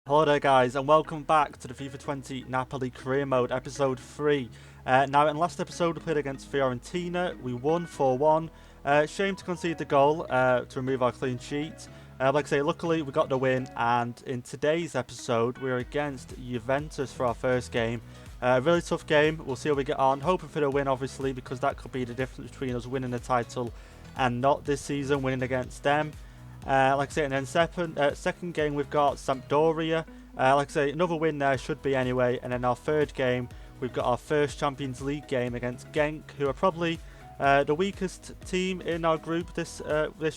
Hello there guys and welcome back to the FIFA 20 Napoli career mode episode 3. Now in last episode we played against Fiorentina, we won 4-1. Shame to concede the goal to remove our clean sheet. Like I say, luckily we got the win, and in today's episode we're against Juventus for our first game. Really tough game, we'll see how we get on, hoping for the win obviously, because that could be the difference between us winning the title and not this season, winning against them. Like I say, and then second game we've got Sampdoria. Like I say, another win there should be anyway. And then our third game, we've got our first Champions League game against Genk, who are probably the weakest team in our group this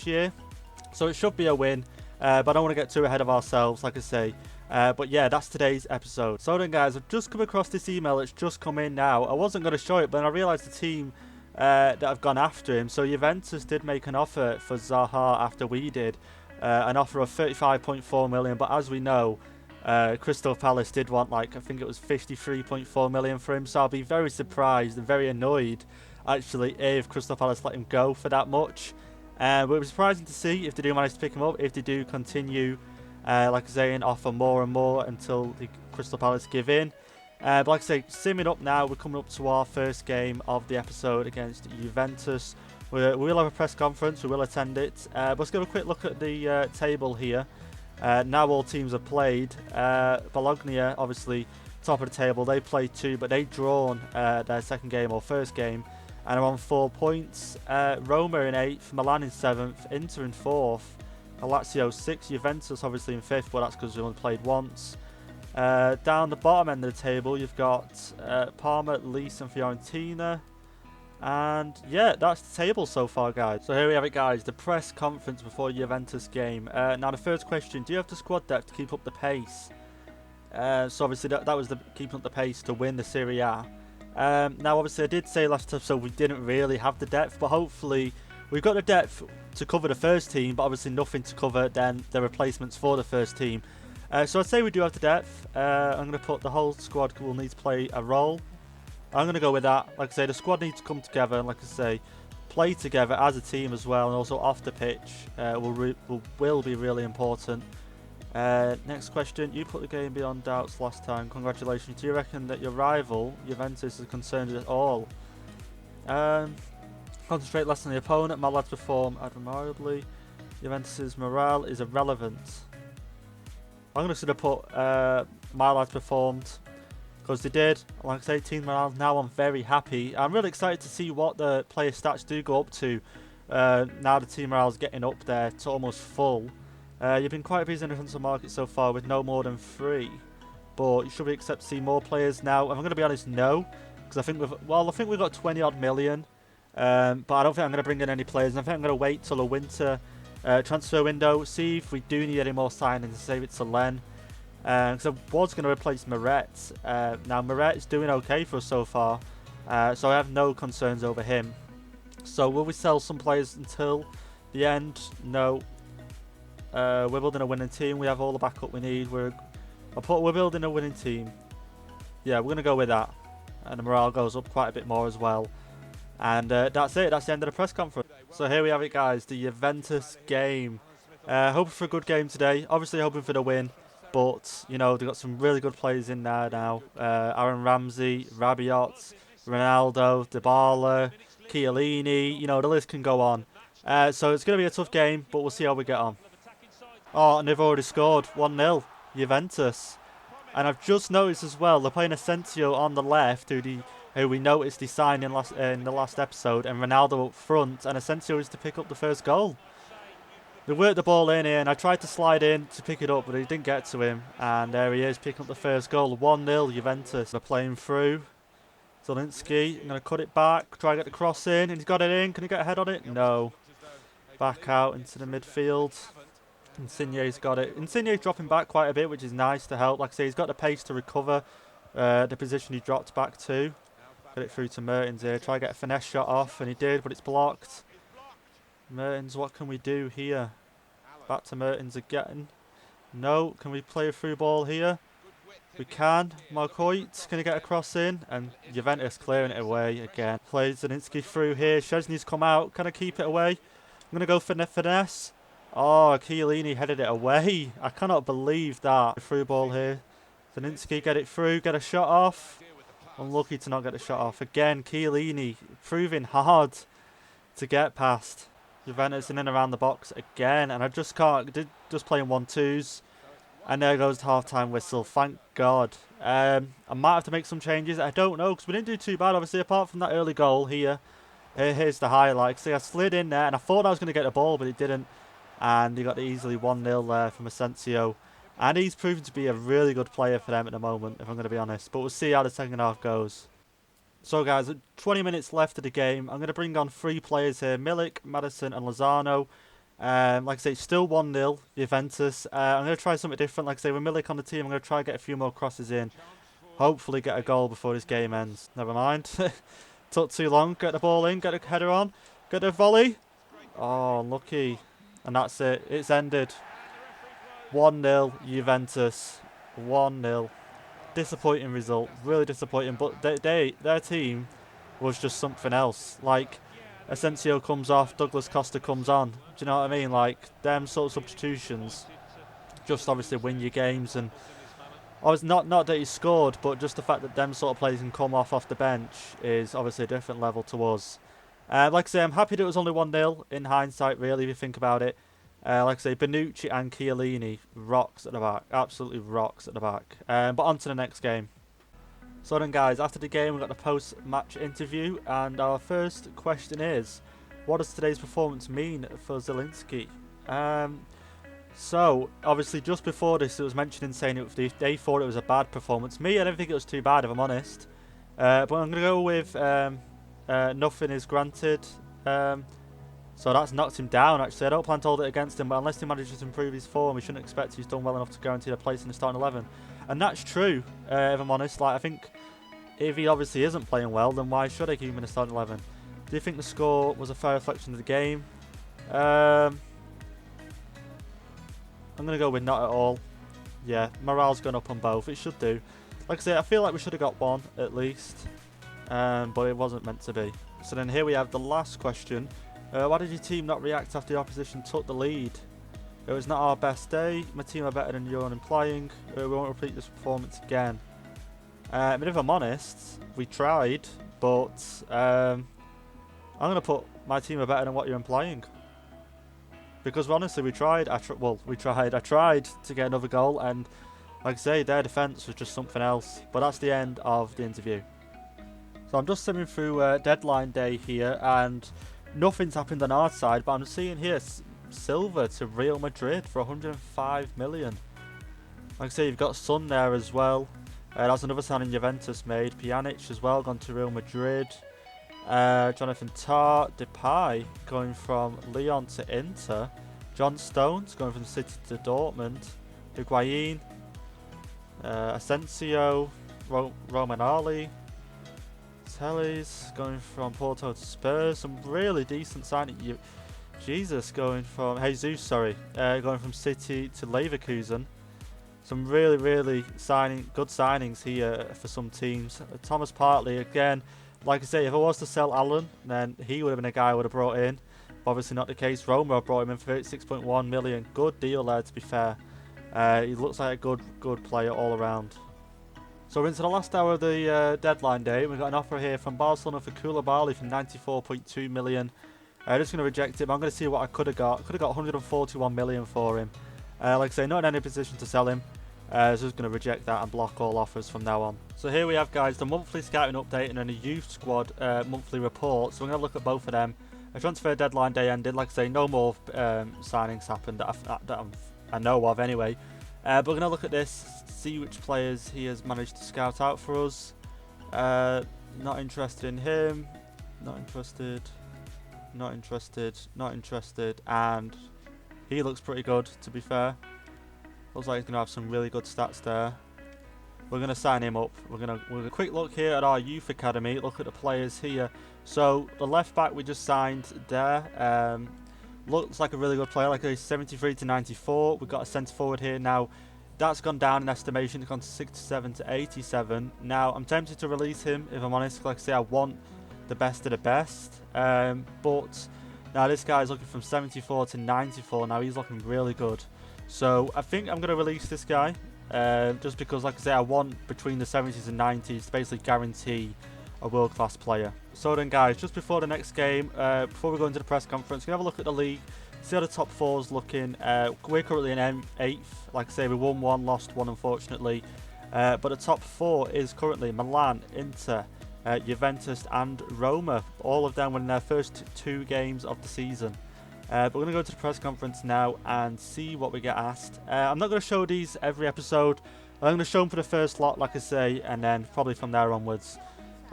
year. So it should be a win, but I don't want to get too ahead of ourselves, like I say. But yeah, that's today's episode. So then guys, I've just come across this email that's just come in now. I wasn't going to show it, but I realised the team that have gone after him. So Juventus did make an offer for Zaha after we did, an offer of 35.4 million, but as we know, Crystal Palace did want, like, I think it was 53.4 million for him. So I'll be very surprised and very annoyed actually if Crystal Palace let him go for that much. But it was surprising to see if they do manage to pick him up, if they do continue like I say, and offer more and more until the Crystal Palace give in. But like I say, simming up now, we're coming up to our first game of the episode against Juventus. We will have a press conference, we will attend it. But let's give a quick look at the table here. Now all teams have played. Bologna, obviously, top of the table. They played 2, but they've drawn their second game or first game and are on 4 points. Roma in 8th, Milan in 7th, Inter in 4th, Lazio 6th, Juventus obviously in 5th, but that's because we only played once. Down the bottom end of the table, you've got Parma, Lecce and Fiorentina. And yeah, that's the table so far, guys. So here we have it, guys, the press conference before Juventus game. Now the first question, do you have the squad depth to keep up the pace? So obviously that was the keeping up the pace to win the Serie A. Now obviously I did say last episode we didn't really have the depth, but hopefully we've got the depth to cover the first team, but obviously nothing to cover then the replacements for the first team. So I'd say we do have the depth. I'm going to put the whole squad will need to play a role. I'm going to go with that. Like I say, the squad needs to come together and, like I say, play together as a team as well, and also off the pitch will be really important. Next question. You put the game beyond doubts last time. Congratulations. Do you reckon that your rival, Juventus, is concerned at all? Concentrate less on the opponent. My lads perform admirably. Juventus's morale is irrelevant. I'm just going to put my lads performed, because they did. Like I say, team morale now, I'm very happy. I'm really excited to see what the player stats do go up to now the team morale is getting up there to almost full. You've been quite busy in the transfer market so far with no more than 3, but you should be expect to see more players now. If I'm going to be honest, no, because I think we've got 20 odd million, but I don't think I'm going to bring in any players. And I think I'm going to wait till the winter transfer window, see if we do need any more signings and save it to Len. Because I was going to replace Meret. Now Meret is doing okay for us so far, so I have no concerns over him. So will we sell some players until the end? No. We're building a winning team. We have all the backup we need. We're building a winning team. Yeah, we're going to go with that. And the morale goes up quite a bit more as well. And that's it. That's the end of the press conference. So here we have it, guys. The Juventus game. Hoping for a good game today. Obviously hoping for the win. But, you know, they've got some really good players in there now. Aaron Ramsey, Rabiot, Ronaldo, Dybala, Chiellini. You know, the list can go on. So it's going to be a tough game, but we'll see how we get on. Oh, and they've already scored 1-0, Juventus. And I've just noticed as well, they're playing Asensio on the left, who we noticed he signed in the last episode, and Ronaldo up front, and Asensio is to pick up the first goal. They worked the ball in here, and I tried to slide in to pick it up, but he didn't get to him. And there he is, picking up the first goal. 1-0 Juventus. They're playing through. Zielinski, I'm going to cut it back, try to get the cross in, and he's got it in. Can he get a head on it? No. Back out into the midfield. Insigne's got it. Insigne's dropping back quite a bit, which is nice to help. Like I say, he's got the pace to recover the position he dropped back to. Get it through to Mertens here. Try to get a finesse shot off, and he did, but it's blocked. Mertens, what can we do here? Back to Mertens again. No, can we play a through ball here? We can. Marcoit, can he get a cross in? And Juventus clearing it away again. Plays Zielinski through here. Szczesny's come out. Can I keep it away? I'm going to go for finesse. Oh, Chiellini headed it away. I cannot believe that. Through ball here. Zaninski get it through, get a shot off. Unlucky to not get a shot off. Again, Chiellini proving hard to get past. Juventus in and around the box again. And I just can't, just playing 1-2s. And there goes the half-time whistle. Thank God. I might have to make some changes. I don't know, because we didn't do too bad, obviously, apart from that early goal here. Here's the highlight. See, I slid in there, and I thought I was going to get the ball, but it didn't. And he got the easily 1-0 there from Asensio. And he's proven to be a really good player for them at the moment, if I'm going to be honest. But we'll see how the second half goes. So, guys, 20 minutes left of the game. I'm going to bring on 3 players here. Milik, Madison, and Lozano. Like I say, it's still 1-0, Juventus. I'm going to try something different. Like I say, with Milik on the team, I'm going to try and get a few more crosses in. Hopefully get a goal before this game ends. Never mind. Took too long. Get the ball in, get a header on, get a volley. Oh, lucky. And that's it. It's ended. 1-0 Juventus. 1-0. Disappointing result. Really disappointing. But their team was just something else. Like, Asensio comes off, Douglas Costa comes on. Do you know what I mean? Like, them sort of substitutions just obviously win your games. And not that he scored, but just the fact that them sort of players can come off the bench is obviously a different level to us. Like I say, I'm happy that it was only 1-0 in hindsight, really, if you think about it. Like I say, Bonucci and Chiellini rocks at the back. Absolutely rocks at the back. But on to the next game. So then, guys, after the game, we got the post-match interview. And our first question is, what does today's performance mean for Zielinski? So, obviously, just before this, it was mentioning saying they thought it was a bad performance. Me, I don't think it was too bad, if I'm honest. But I'm going to go with nothing is granted. So that's knocked him down, actually. I don't plan to hold it against him, but unless he manages to improve his form, we shouldn't expect he's done well enough to guarantee a place in the starting 11. And that's true, if I'm honest. Like, I think if he obviously isn't playing well, then why should I keep him in the starting 11? Do you think the score was a fair reflection of the game? I'm going to go with not at all. Yeah, morale's gone up on both. It should do. Like I say, I feel like we should have got one, at least. But it wasn't meant to be. So then here we have the last question. Why did your team not react after the opposition took the lead? It was not our best day. My team are better than you are implying. We won't repeat this performance again. I mean, if I'm honest, we tried, but I'm going to put my team are better than what you're implying. Because honestly, we tried. I tried to get another goal, and like I say, their defence was just something else. But that's the end of the interview. So I'm just simming through deadline day here, and nothing's happened on our side. But I'm seeing here Silva to Real Madrid for 105 million. Like I say, you've got Son there as well. That's another signing Juventus made. Pjanic as well, gone to Real Madrid. Jonathan Tah, Depay going from Lyon to Inter. John Stones going from City to Dortmund. Higuain, Asensio, Roman Ali. Telles going from Porto to Spurs. Some really decent signing. Jesus going from going from City to Leverkusen. Some really good signings here for some teams. Thomas Partey again. Like I say, if I was to sell Allen, then he would have been a guy I would have brought in. But obviously not the case. Roma brought him in for 36.1 million. Good deal there, to be fair. He looks like a good player all around. So we're into the last hour of the deadline day. We've got an offer here from Barcelona for Koulibaly for 94.2 million. Just going to reject him. I'm going to see what I could have got. Could have got 141 million for him. Like I say, not in any position to sell him. So just going to reject that and block all offers from now on. So here we have, guys, the monthly scouting update and then a youth squad monthly report. So we're going to look at both of them. A transfer deadline day ended. Like I say, no more signings happened that I know of anyway. But we're going to look at this, see which players he has managed to scout out for us. Not interested in him. Not interested. Not interested. Not interested. And he looks pretty good, to be fair. Looks like he's going to have some really good stats there. We're going to sign him up. We're going to quick look here at our youth academy. Look at the players here. So the left back we just signed there. Looks like a really good player. Like a 73 to 94. We've got a centre forward here now. That's gone down in estimation. It's gone to 67 to 87. Now I'm tempted to release him if I'm honest. Like I say, I want the best of the best. But Now this guy's looking from 74 to 94. Now he's looking really good. So I think I'm going to release this guy. Just because, like I say, I want between the 70s and 90s to basically guarantee a world-class player. So then guys, just before the next game, before we go into the press conference, we have a look at the league, see how the top four is looking. We're currently in 8th. Like I say, we won one, lost one unfortunately. But the top four is currently Milan, Inter, Juventus and Roma. All of them winning their first 2 games of the season. But we're going to go to the press conference now and see what we get asked. I'm not going to show these every episode. I'm going to show them for the first lot, like I say, and then probably from there onwards.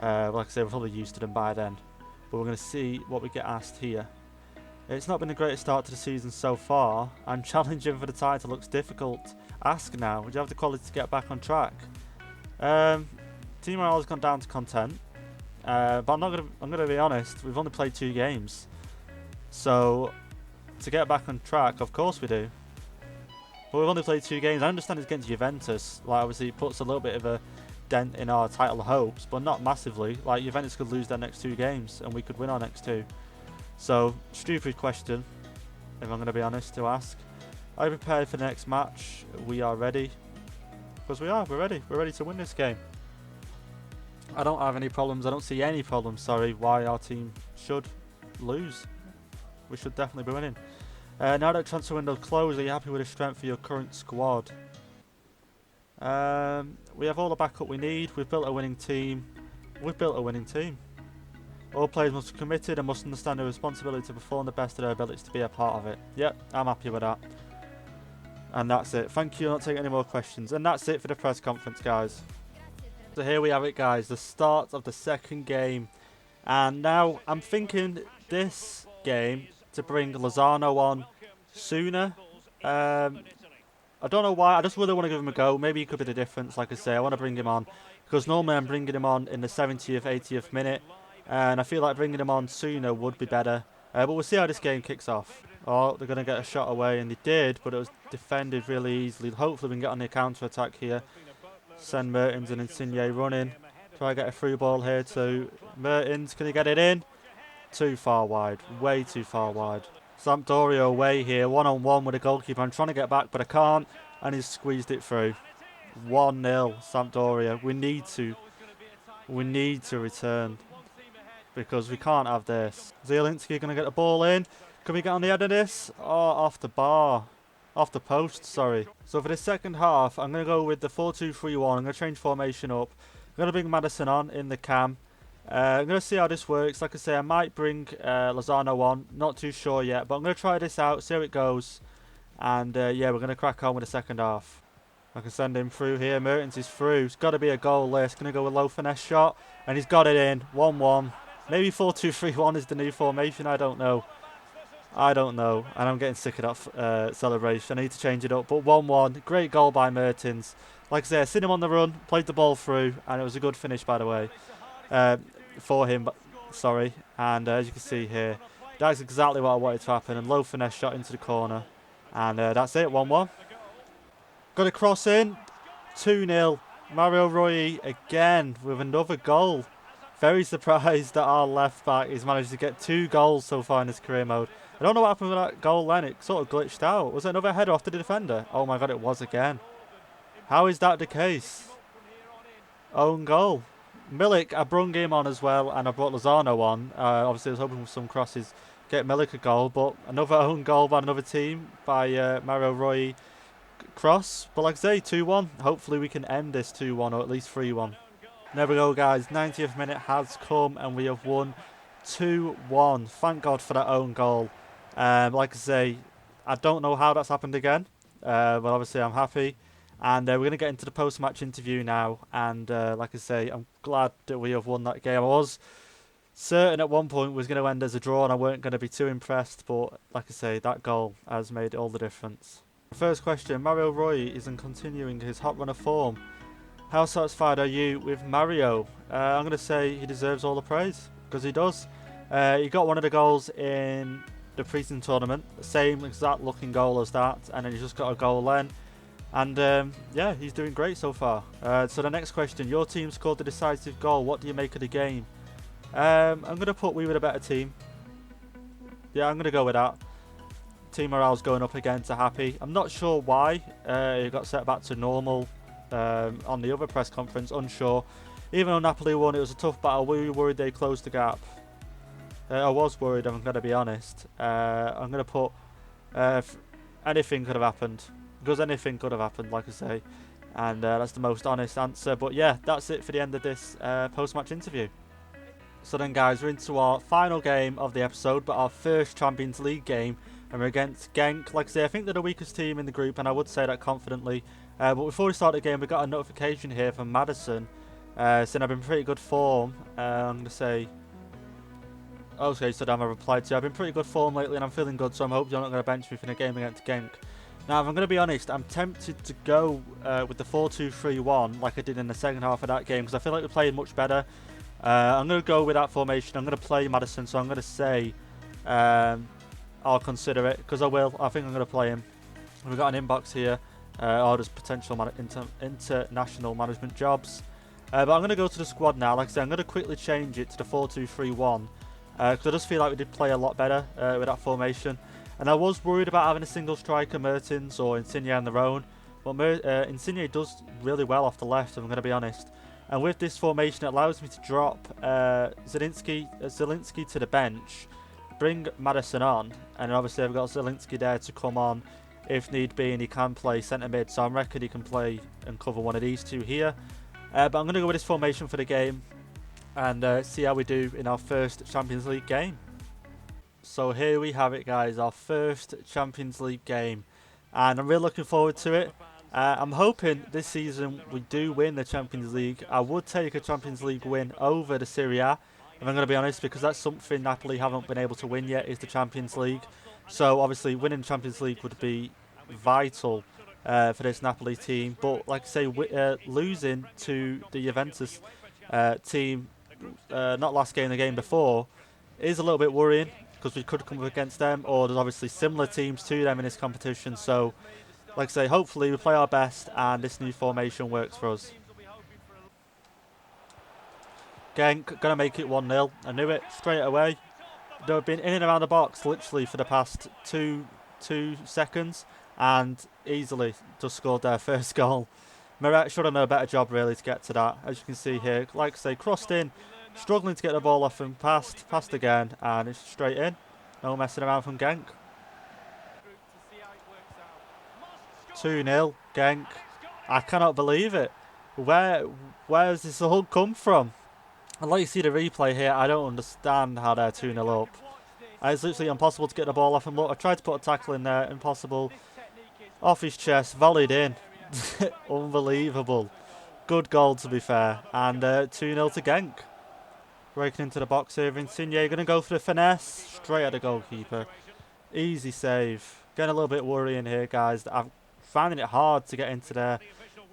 Like I say, we're probably used to them by then. But we're going to see what we get asked here. It's not been the greatest start to the season so far, and challenging for the title looks difficult. Ask now, would you have the quality to get back on track? Team morale has gone down to content. But I'm going to be honest, we've only played 2 games. So to get back on track, of course we do. But we've only played 2 games. I understand it's against Juventus. Like, obviously it puts a little bit of a dent in our title hopes, but not massively. Like, Juventus could lose their next 2 games and we could win our next 2. So, stupid question, if I'm going to be honest, to ask. Are you prepared for the next match? We are ready. Because we are, we're ready. We're ready to win this game. I don't have any problems, I don't see any problems, sorry, why our team should lose. We should definitely be winning. Now that transfer window closed, are you happy with the strength of your current squad? We have all the backup we need. We've built a winning team. All players must be committed and must understand their responsibility to perform the best of their abilities to be a part of it. Yep, I'm happy with that. And that's it. Thank you. I'll not take any more questions. And that's it for the press conference, guys. So here we have it, guys. The start of the second game. And now I'm thinking this game to bring Lozano on sooner. I don't know why. I just really want to give him a go. Maybe he could be the difference. Like I say, I want to bring him on because normally I'm bringing him on in the 70th, 80th minute, and I feel like bringing him on sooner would be better. But we'll see how this game kicks off. Oh, they're going to get a shot away, and they did, but it was defended really easily. Hopefully we can get on the counter attack here. Send Mertens and Insigne running. Try to get a through ball here to Mertens. Can he get it in? Too far wide. Way too far wide. Sampdoria away here. 1-on-1 with the goalkeeper. I'm trying to get back, but I can't. And he's squeezed it through. 1-0 Sampdoria. We need to return. Because we can't have this. Zielinski going to get the ball in. Can we get on the end of this? Oh, off the bar. Off the post, sorry. So for the second half, I'm going to go with the 4-2-3-1. I'm going to change formation up. I'm going to bring Madison on in the cam. I'm going to see how this works. Like I say, I might bring Lozano on. Not too sure yet, but I'm going to try this out, see how it goes. And yeah, we're going to crack on with the second half. I can send him through here. Mertens is through. It's got to be a goal there. It's going to go with low finesse shot. And he's got it in. 1-1. Maybe 4-2-3-1 is the new formation. I don't know. And I'm getting sick of that celebration. I need to change it up. But 1-1. Great goal by Mertens. Like I say, I seen him on the run. Played the ball through. And it was a good finish, by the way. For him, but sorry. And as you can see here, that's exactly what I wanted to happen. And low finesse shot into the corner. And that's it. 1-1. Got a cross in. 2-0. Mario Rui again with another goal. Very surprised that our left back has managed to get 2 goals so far in this career mode. I don't know what happened with that goal then. It sort of glitched out. Was it another header off the defender? Oh my god, it was again. How is that the case? Own goal. Milik, I brung him on as well, and I brought Lozano on. Obviously, I was hoping with some crosses get Milik a goal, but another own goal by another team by Mario Rui cross. But like I say, 2-1. Hopefully we can end this 2-1 or at least 3-1. There we go, guys. 90th minute has come and we have won 2-1. Thank God for that own goal. Like I say, I don't know how that's happened again, but obviously I'm happy. And we're going to get into the post-match interview now. And like I say, I'm glad that we have won that game. I was certain at one point it was going to end as a draw and I weren't going to be too impressed. But like I say, that goal has made all the difference. First question, Mario Rui isn't continuing his hot run of form. How satisfied are you with Mario? I'm going to say he deserves all the praise, because he does. He got one of the goals in the pre-season tournament, the same exact looking goal as that, and then he's just got a goal then. And yeah, he's doing great so far. So the next question, your team scored the decisive goal. What do you make of the game? I'm going to put we were the better team. Yeah, I'm going to go with that. Team morale's going up again to happy. I'm not sure why it got set back to normal on the other press conference. Unsure. Even though Napoli won, it was a tough battle. We were worried they closed the gap. I was worried, I'm going to be honest. I'm going to put anything could have happened. Because anything could have happened, like I say. And that's the most honest answer. But yeah, that's it for the end of this post-match interview. So then guys, we're into our final game of the episode, but our first Champions League game. And we're against Genk. Like I say, I think they're the weakest team in the group, and I would say that confidently. But before we start the game, we got a notification here from Madison saying I've been pretty good form. I'm going to say... Okay, so damn, I replied to you. I've been pretty good form lately and I'm feeling good, so I hope you're not going to bench me for the game against Genk. Now, if I'm going to be honest, I'm tempted to go with the 4-2-3-1 like I did in the second half of that game, because I feel like we played much better. I'm going to go with that formation. I'm going to play Madison, so I'm going to say I'll consider it, because I will. I think I'm going to play him. We've got an inbox here, orders potential international management jobs. But I'm going to go to the squad now. Like I said, I'm going to quickly change it to the 4-2-3-1. Because I just feel like we did play a lot better with that formation. And I was worried about having a single striker, Mertens or Insigne on their own. But Insigne does really well off the left, if I'm going to be honest. And with this formation, it allows me to drop Zielinski to the bench, bring Madison on, and obviously I've got Zielinski there to come on if need be, and he can play centre mid. So I reckon he can play and cover one of these two here. But I'm going to go with this formation for the game and see how we do in our first Champions League game. So here we have it, guys, our first Champions League game, and I'm really looking forward to it. I'm hoping this season we do win the Champions League. I would take a Champions League win over the Serie A, if I'm going to be honest, because that's something Napoli haven't been able to win yet, is the Champions League. So obviously winning the Champions League would be vital for this Napoli team. But like I say, losing to the Juventus team, not last game, the game before, is a little bit worrying, because we could come up against them, or there's obviously similar teams to them in this competition. So like I say, hopefully we play our best and this new formation works for us. Genk going to make it 1-0. I knew it straight away. They've been in and around the box literally for the past two seconds and easily just scored their first goal. Meret should have done a better job really to get to that. As you can see here, like I say, crossed in, struggling to get the ball off him, passed again, and it's straight in. No messing around from Genk. 2-0, Genk. I cannot believe it. Where has this all come from? I'd like to see the replay here. I don't understand how they're 2-0 up. It's literally impossible to get the ball off him. Look, I tried to put a tackle in there, impossible. Off his chest, volleyed in. Unbelievable. Good goal, to be fair. And 2-0 to Genk. Breaking into the box here. Insigne going to go for the finesse. Straight at the goalkeeper. Easy save. Getting a little bit worrying here, guys. I'm finding it hard to get into their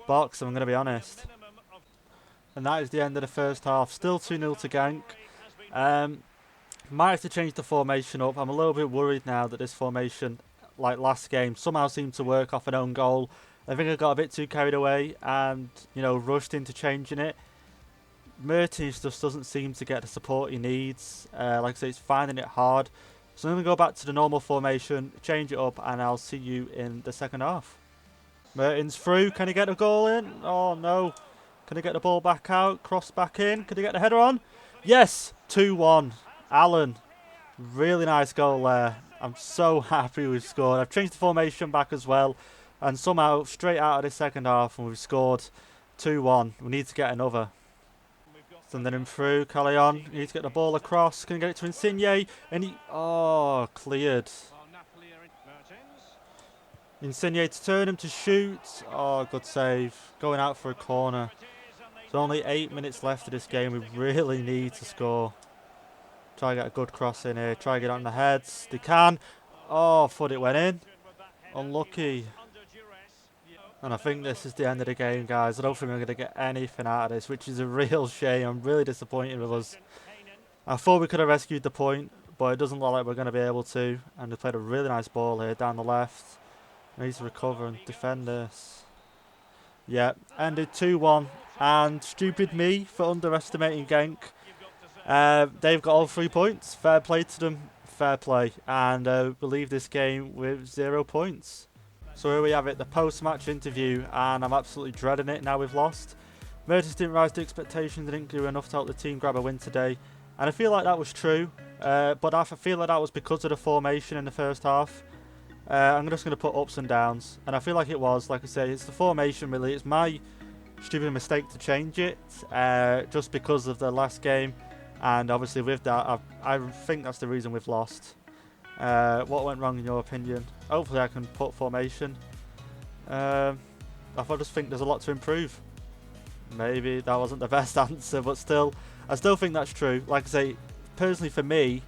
box, I'm going to be honest. And that is the end of the first half. Still 2-0 to Genk. Might have to change the formation up. I'm a little bit worried now that this formation, like last game, somehow seemed to work off an own goal. I think I got a bit too carried away and, you know, rushed into changing it. Mertens just doesn't seem to get the support he needs. Like I say, he's finding it hard. So I'm going to go back to the normal formation, change it up, and I'll see you in the second half. Mertens through. Can he get a goal in? Oh, no. Can he get the ball back out? Cross back in. Can he get the header on? Yes! 2-1. Allen. Really nice goal there. I'm so happy we've scored. I've changed the formation back as well. And somehow, straight out of the second half, and we've scored 2-1. We need to get another. Sending him through. Callejon. He needs to get the ball across. Can he get it to Insigne? And he... Oh, cleared. Insigne to turn him to shoot. Oh, good save. Going out for a corner. There's only 8 minutes left of this game. We really need to score. Try to get a good cross in here. Try to get it on the heads. They can. Oh, thought it went in. Unlucky. And I think this is the end of the game, guys. I don't think we're going to get anything out of this, which is a real shame. I'm really disappointed with us. I thought we could have rescued the point, but it doesn't look like we're going to be able to. And they played a really nice ball here down the left. Needs to recover and defend this. Yeah, ended 2-1. And stupid me for underestimating Genk. They've got all 3 points. Fair play to them fair play, and we leave this game with 0 points. So here we have it, the post-match interview, and I'm absolutely dreading it now we've lost. Mertens didn't rise to expectations, didn't do enough to help the team grab a win today, and I feel like that was true, but I feel like that was because of the formation in the first half. I'm just going to put ups and downs, and I feel like it was, like I say, it's the formation really. It's my stupid mistake to change it, just because of the last game, and obviously with that, I think that's the reason we've lost. What went wrong in your opinion? Hopefully I can put formation. I just think there's a lot to improve. Maybe that wasn't the best answer, but still, I still think that's true. Like I say, personally for me,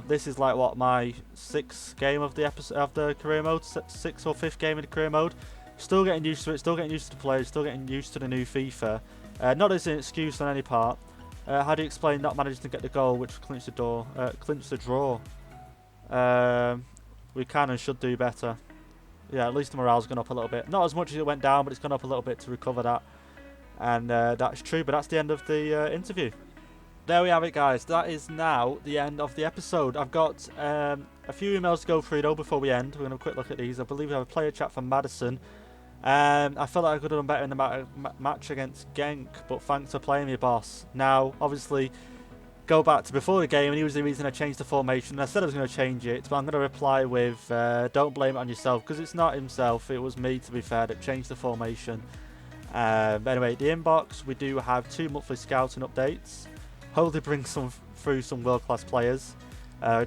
this is like what, my 6th game of the episode of the career mode, 6th or 5th game in the career mode. Still getting used to it, still getting used to the players, still getting used to the new FIFA. Not as an excuse on any part. How do you explain not managing to get the goal, which clinched the draw? We can and should do better. Yeah, at least the morale's gone up a little bit. Not as much as it went down, but it's gone up a little bit to recover that. And that's true, but that's the end of the interview. There we have it, guys. That is now the end of the episode. I've got a few emails to go through though before we end. We're going to have a quick look at these. I believe we have a player chat from Madison. I felt like I could have done better in the match against Genk, but thanks for playing me, boss. Now, obviously, go back to before the game, and he was the reason I changed the formation. I said I was going to change it, but I'm going to reply with, don't blame it on yourself, because it's not himself. It was me, to be fair, that changed the formation. Anyway, the inbox, we do have 2 monthly scouting updates. Hopefully bring through some world-class players.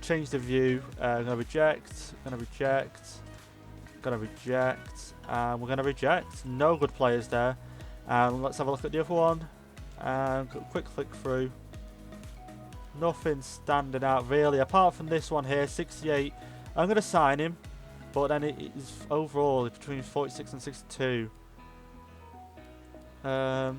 Change the view. I'm going to reject. Going to reject. Going to reject. And we're going to reject. No good players there. Let's have a look at the other one. Quick flick through. Nothing standing out really, apart from this one here, 68. I'm going to sign him, but then it is overall between 46 and 62. Yeah,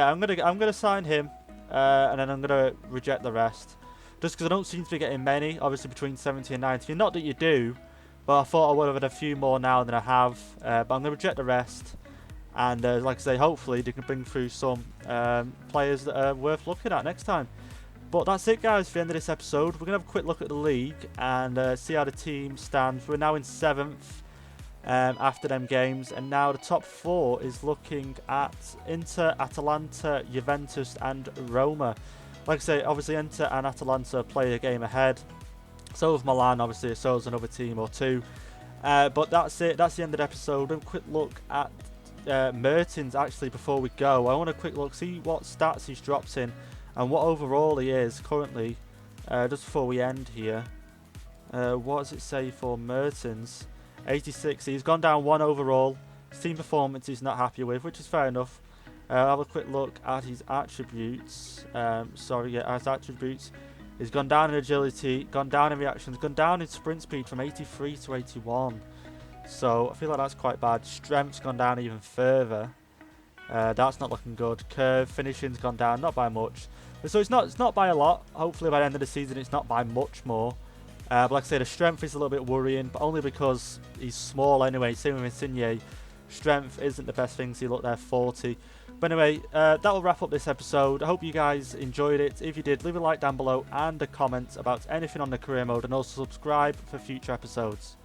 I'm gonna sign him, and then I'm gonna reject the rest, just because I don't seem to be getting many. Obviously between 70 and 90. Not that you do, but I thought I would have had a few more now than I have. But I'm gonna reject the rest, and like I say, hopefully they can bring through some players that are worth looking at next time. But that's it, guys, for the end of this episode. We're gonna have a quick look at the league and see how the team stands. We're now in 7th. After them games, and now the top 4 is looking at Inter, Atalanta, Juventus and Roma. Like I say, obviously Inter and Atalanta play a game ahead, so with Milan, obviously, so is another team or 2, but that's it, that's the end of the episode. A quick look at Mertens actually before we go. I want a quick look, see what stats he's dropped in and what overall he is currently, just before we end here. What does it say for Mertens? 86. He's gone down 1 overall. His team performance he's not happy with, which is fair enough. I'll have a quick look at his attributes. His attributes. He's gone down in agility, gone down in reactions, gone down in sprint speed from 83 to 81. So I feel like that's quite bad. Strength's gone down even further. That's not looking good. Curve finishing's gone down, not by much. So it's not by a lot. Hopefully by the end of the season it's not by much more. But like I say, the strength is a little bit worrying, but only because he's small anyway. Same with Insigne. Strength isn't the best thing, so you look there, 40. But anyway, that will wrap up this episode. I hope you guys enjoyed it. If you did, leave a like down below and a comment about anything on the career mode, and also subscribe for future episodes.